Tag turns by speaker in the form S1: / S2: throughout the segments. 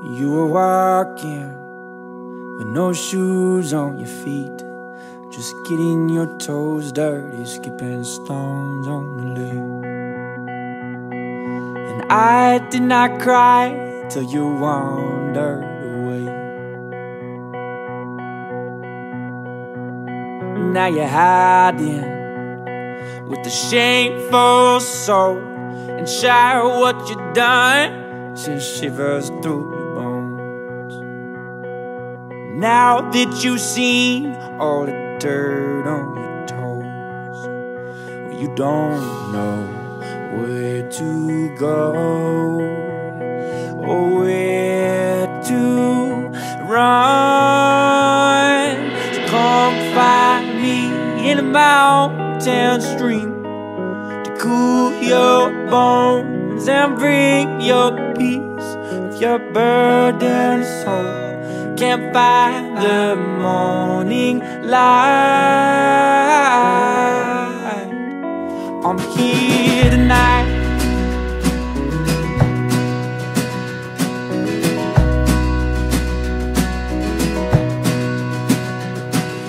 S1: You were walking with no shoes on your feet, just getting your toes dirty, skipping stones on the lake. And I did not cry till you wandered away. Now you're hiding with the shameful soul, and shy of what you done sends shivers through your bones. Now that you've seen all the dirt on your toes, well, you don't know where to go or where to run. So come find me in a mountain stream to cool your bones and bring your peace. If your burdened soul can't find the morning light, I'm here tonight.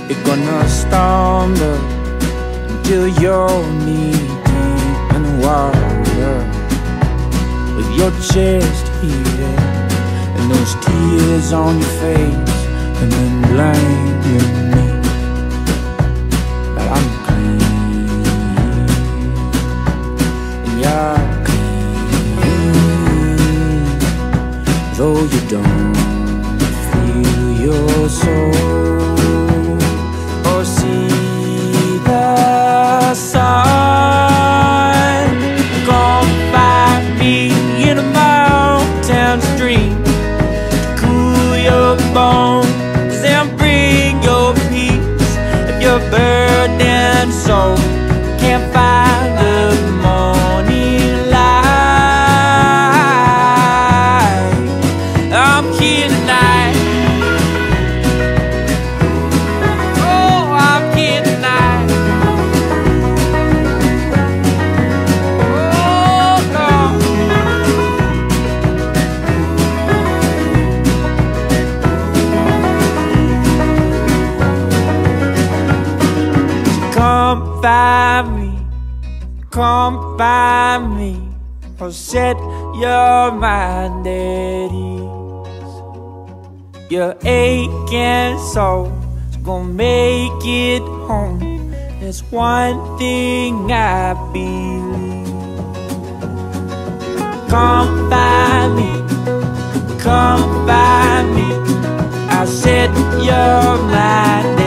S1: You're gonna stumble until you're knee deep in the water, with your chest heaving and those tears on your face, and then blaming me that I'm clean and you're clean, though you don't feel your soul or see the sun. Come find me in a mountain stream to cool your bones and bring your peace. If your burdened soul can't find the morning light, I'm here tonight. Oh, I'm here tonight. Oh, Lord. Come find me, come find me, or set your mind at ease. Your aching soul's gonna make it home. There's one thing I believe. Come find me, come find me, I'll set your mind at ease.